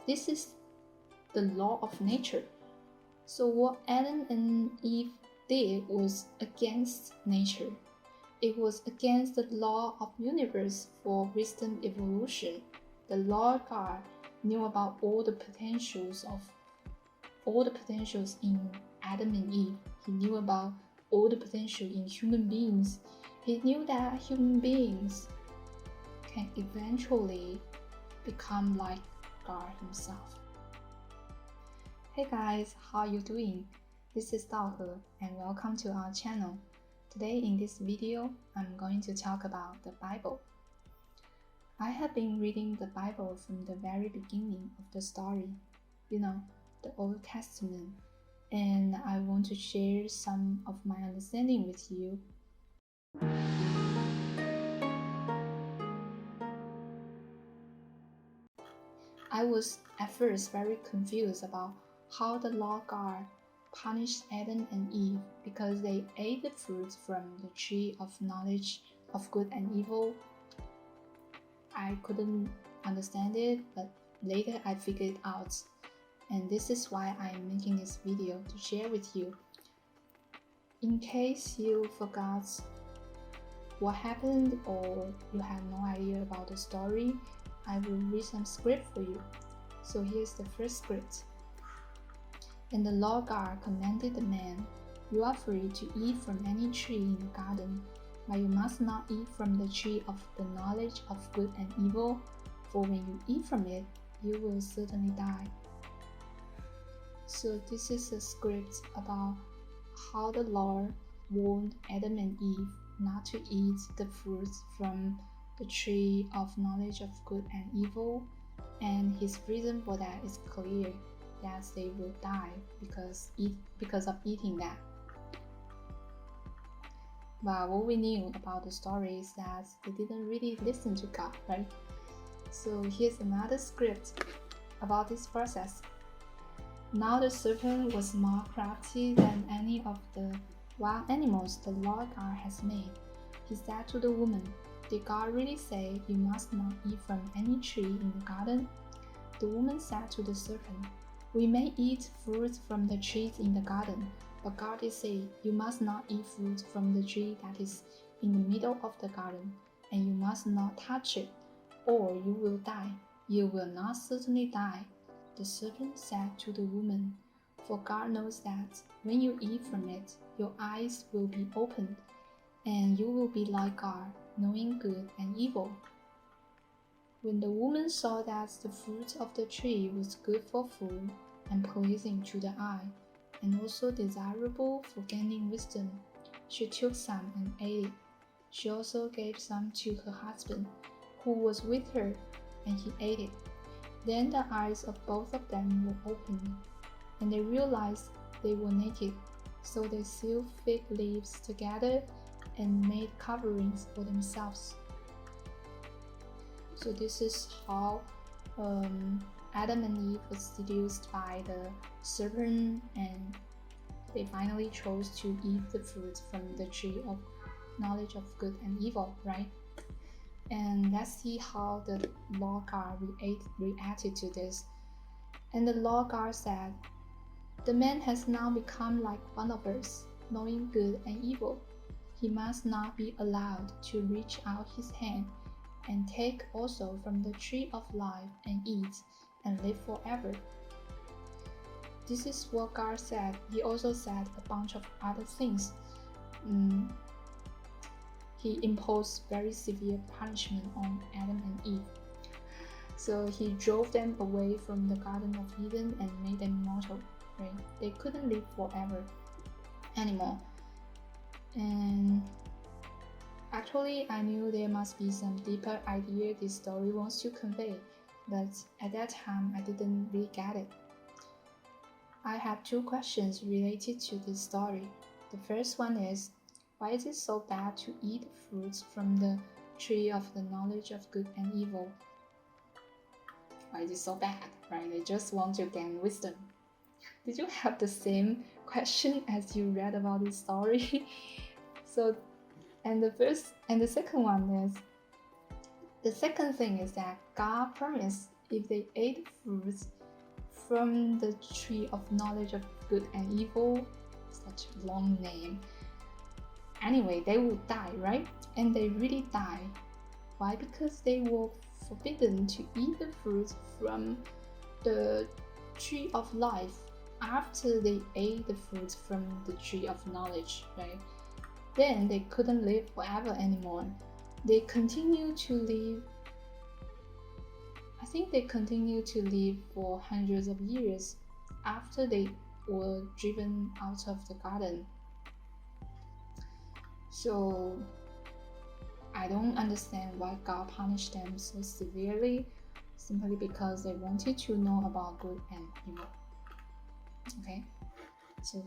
This is the law of nature. So what Adam and Eve did was against nature. It was against the law of universe for wisdom evolution. The Lord God knew about all the potentials in Adam and Eve. He knew about all the potential in human beings. He knew that human beings can eventually become like God himself. Hey guys, how you doing? This is Daohe and welcome to our channel. Today in this video, I'm going to talk about the Bible. I have been reading the Bible from the very beginning of the story, the Old Testament, and I want to share some of my understanding with you. I was at first very confused about how the Lord God punished Adam and Eve because they ate the fruit from the tree of knowledge of good and evil. I couldn't understand it, but later I figured it out, and this is why I'm making this video to share with you. In case you forgot what happened or you have no idea about the story, I will read some script for you. So here's the first script. And the Lord God commanded the man, "You are free to eat from any tree in the garden, but you must not eat from the tree of the knowledge of good and evil, for when you eat from it, you will certainly die." So this is a script about how the Lord warned Adam and Eve not to eat the fruits from the tree of knowledge of good and evil, and his reason for that is clear, that they will die because of eating that. But what we knew about the story is that they didn't really listen to God, right? So here's another script about this process. Now the serpent was more crafty than any of the wild animals the Lord God has made. He said to the woman, "Did God really say you must not eat from any tree in the garden?" The woman said to the serpent, "We may eat fruit from the trees in the garden, but God did say, you must not eat fruit from the tree that is in the middle of the garden, and you must not touch it, or you will die. You will not certainly die." The serpent said to the woman, "For God knows that when you eat from it, your eyes will be opened, and you will be like God, knowing good and evil." When the woman saw that the fruit of the tree was good for food and pleasing to the eye, and also desirable for gaining wisdom, she took some and ate it. She also gave some to her husband, who was with her, and he ate it. Then the eyes of both of them were opened, and they realized they were naked, so they sewed fig leaves together and made coverings for themselves. So this is how Adam and Eve was seduced by the serpent, and they finally chose to eat the fruit from the tree of knowledge of good and evil, right? And let's see how the Lord God reacted to this. And the Lord God said, "The man has now become like one of us, knowing good and evil. He must not be allowed to reach out his hand and take also from the tree of life and eat and live forever." This is what God said. He also said a bunch of other things. He imposed very severe punishment on Adam and Eve. So he drove them away from the Garden of Eden and made them mortal, right? They couldn't live forever anymore. And actually, I knew there must be some deeper idea this story wants to convey, but at that time, I didn't really get it. I have two questions related to this story. The first one is, why is it so bad to eat fruits from the tree of the knowledge of good and evil? Why is it so bad, right? They just want to gain wisdom. Did you have the same question as you read about this story? The second thing is that God promised if they ate fruits from the tree of knowledge of good and evil, such a long name. Anyway, they would die, right? And they really die. Why? Because they were forbidden to eat the fruits from the tree of life after they ate the fruits from the tree of knowledge, right? Then they couldn't live forever anymore. They continue to live, I think they continue to live for hundreds of years after they were driven out of the garden. So I don't understand why God punished them so severely, simply because they wanted to know about good and evil. Okay, so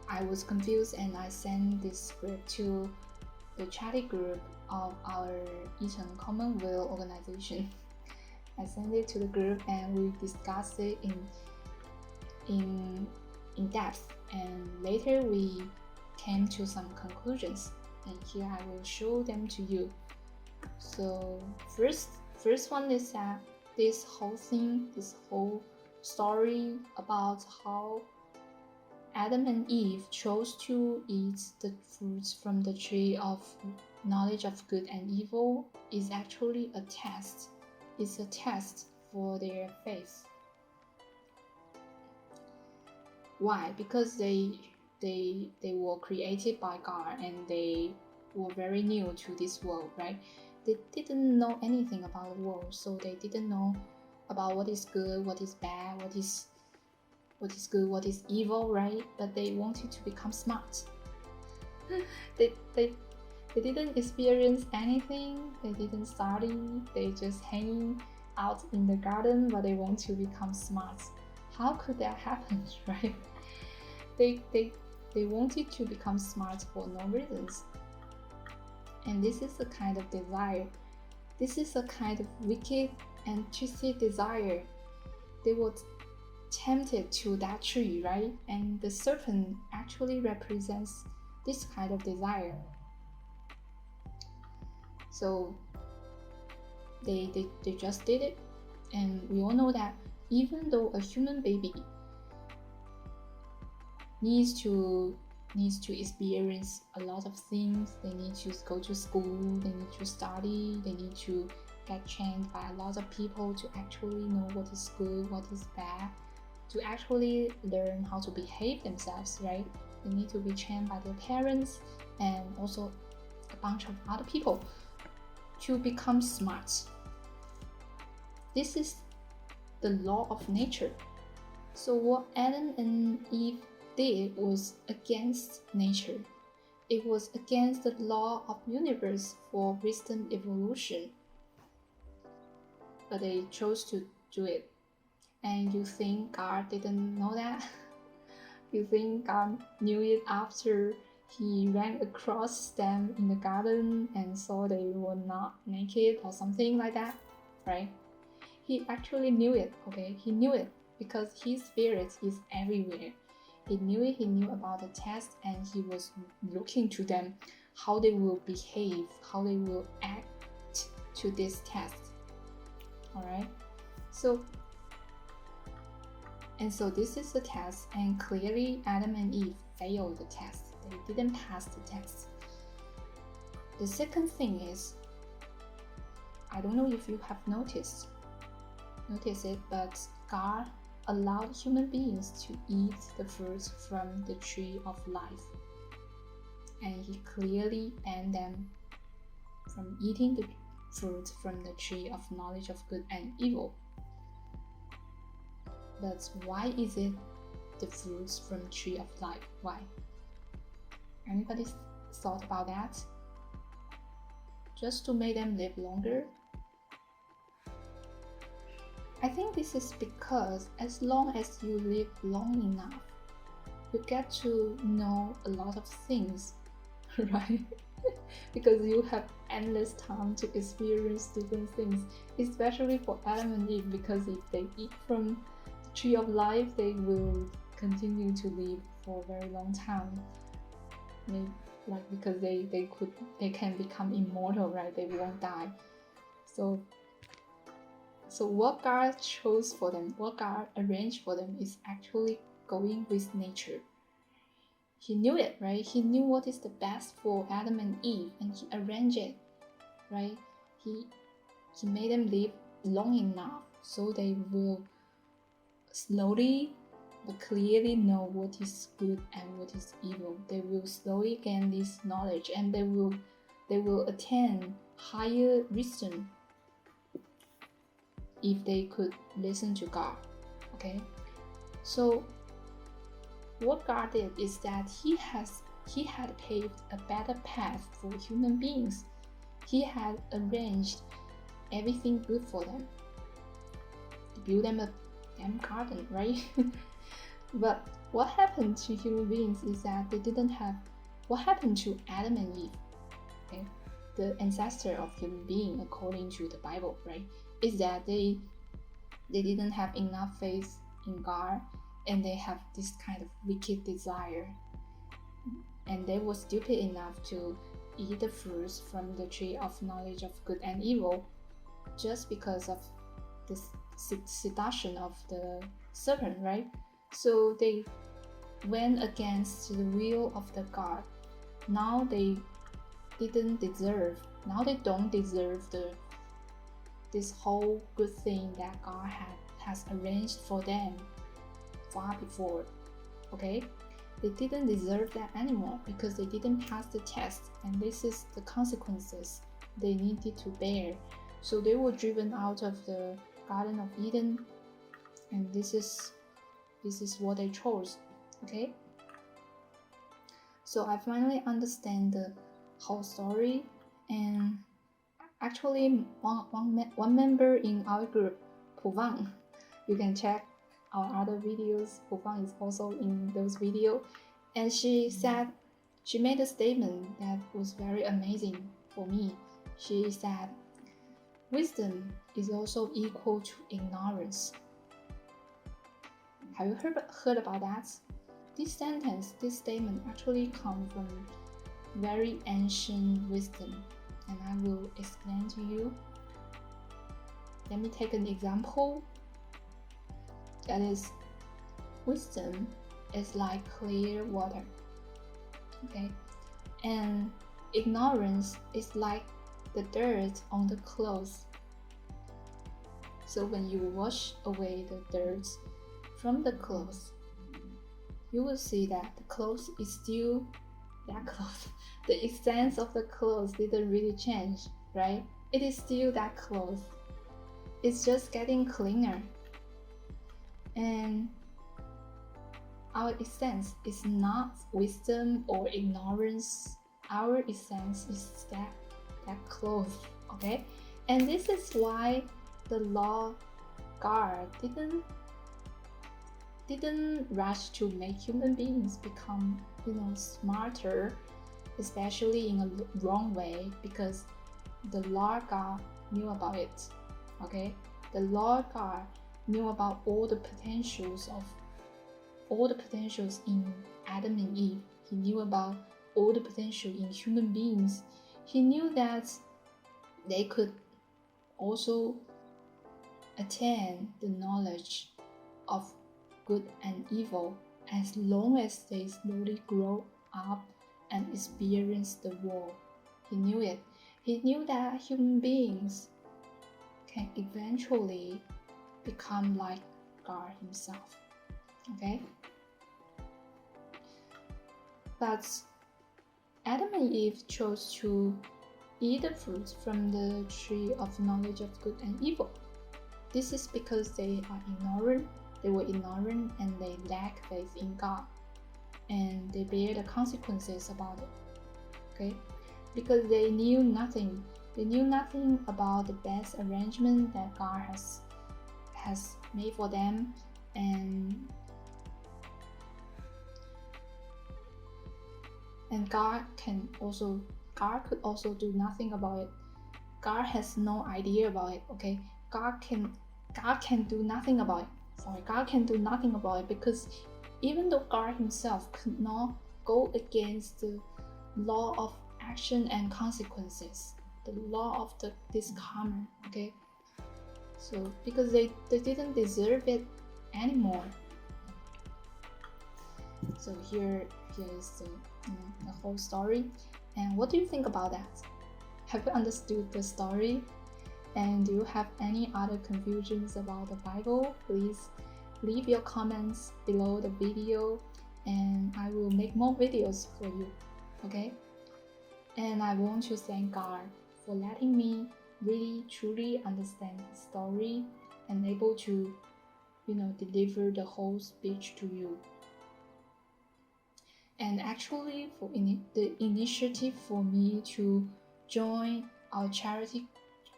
I was confused and I sent this script to the chatty group of our ENG Commonweal Organization. I sent it to the group and we discussed it in depth, and later we came to some conclusions, and here I will show them to you. So first one is that this whole story about how Adam and Eve chose to eat the fruits from the tree of knowledge of good and evil is actually a test. It's a test for their faith. Why? Because they were created by God and they were very new to this world, right? They didn't know anything about the world, so they didn't know about what is good, what is bad, what is good, what is evil, right? But they wanted to become smart. they didn't experience anything, they didn't study, they just hanging out in the garden, but they want to become smart. How could that happen, right? They wanted to become smart for no reasons. And this is a kind of desire. This is a kind of wicked and twisted desire. They were tempted to that tree, right? And the serpent actually represents this kind of desire. So they just did it. And we all know that even though a human baby needs to experience a lot of things, they need to go to school, they need to study, they need to get trained by a lot of people to actually know what is good, what is bad, to actually learn how to behave themselves, right? They need to be trained by their parents and also a bunch of other people to become smart. This is the law of nature. So what Adam and Eve did was against nature. It was against the law of universe for wisdom evolution. But they chose to do it. And you think God didn't know that? You think God knew it after he ran across them in the garden and saw they were not naked or something like that, right? He actually knew it, okay? He knew it because his spirit is everywhere. He knew it, he knew about the test, and he was looking to them, how they will behave, how they will act to this test. Alright? So this is the test, and clearly Adam and Eve failed the test. They didn't pass the test. The second thing is, I don't know if you have noticed it, but God allowed human beings to eat the fruits from the tree of life. And he clearly banned them from eating the fruit from the tree of knowledge of good and evil. But why is it the fruits from tree of life? Why? Anybody thought about that? Just to make them live longer? I think this is because as long as you live long enough, you get to know a lot of things, right? Because you have endless time to experience different things, especially for Adam and Eve, because if they eat from the tree of life, they will continue to live for a very long time. Maybe, because they can become immortal, right? They won't die. So So what God chose for them, what God arranged for them is actually going with nature. He knew it, right? He knew what is the best for Adam and Eve, and he arranged it, right? He made them live long enough so they will slowly but clearly know what is good and what is evil. They will slowly gain this knowledge, and they will attain higher wisdom if they could listen to God. Okay, so what God did is that he had paved a better path for human beings. He had arranged everything good for them. To build them a damn garden, right? But what happened to human beings is that they didn't have what happened to Adam and Eve, okay? The ancestor of human being according to the Bible, right? Is that they didn't have enough faith in God, and they have this kind of wicked desire, and they were stupid enough to eat the fruits from the tree of knowledge of good and evil just because of this seduction of the serpent, right? So they went against the will of the God. Now they don't deserve this whole good thing that God has arranged for them far before. Okay, they didn't deserve that anymore because they didn't pass the test, and this is the consequences they needed to bear. So they were driven out of the Garden of Eden, and this is what they chose. Okay, so I finally understand the whole story, and actually one member in our group, Puvang, you can check our other videos. Puvang is also in those videos, and she made a statement that was very amazing for me. She said, wisdom is also equal to ignorance. Have you heard about that? This statement actually comes from very ancient wisdom, and I will explain to you. Let me take an example. That is, wisdom is like clear water, okay? And ignorance is like the dirt on the clothes. So when you wash away the dirt from the clothes, you will see that the clothes is still that clothes. The essence of the clothes didn't really change, right? It is still that clothes. It's just getting cleaner. And our essence is not wisdom or ignorance. Our essence is that clothes, okay? And this is why the law God didn't rush to make human beings become, smarter, especially in a wrong way, because the Lord God knew about it. Okay, the Lord God knew about all the potentials in Adam and Eve. He knew about all the potential in human beings. He knew that they could also attain the knowledge of good and evil as long as they slowly grow up and experience the world. He knew it. He knew that human beings can eventually become like God himself. Okay? But Adam and Eve chose to eat the fruit from the tree of knowledge of good and evil. This is because they were ignorant and they lack faith in God, and they bear the consequences about it. Okay? Because they knew nothing. They knew nothing about the best arrangement that God has made for them, and God could also do nothing about it. God has no idea about it. Okay? God can do nothing about it. God can do nothing about it because even though God himself could not go against the law of action and consequences, the law of this karma, okay? So because they didn't deserve it anymore. So here is the whole story. And what do you think about that? Have you understood the story? And do you have any other confusions about the Bible? Please leave your comments below the video and I will make more videos for you, okay? And I want to thank God for letting me really truly understand the story and able to, deliver the whole speech to you. And actually, for the initiative for me to join our charity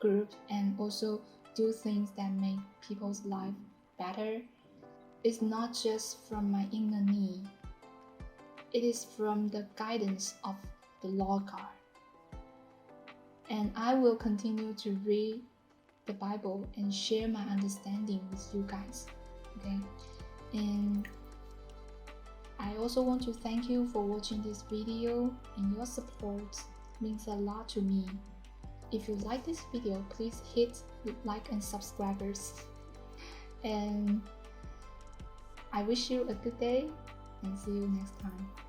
group and also do things that make people's life better is not just from my inner need. It is from the guidance of the Lord God. And I will continue to read the Bible and share my understanding with you guys, okay? And I also want to thank you for watching this video, and your support means a lot to me. If you like this video, please hit like and subscribers. And I wish you a good day and see you next time.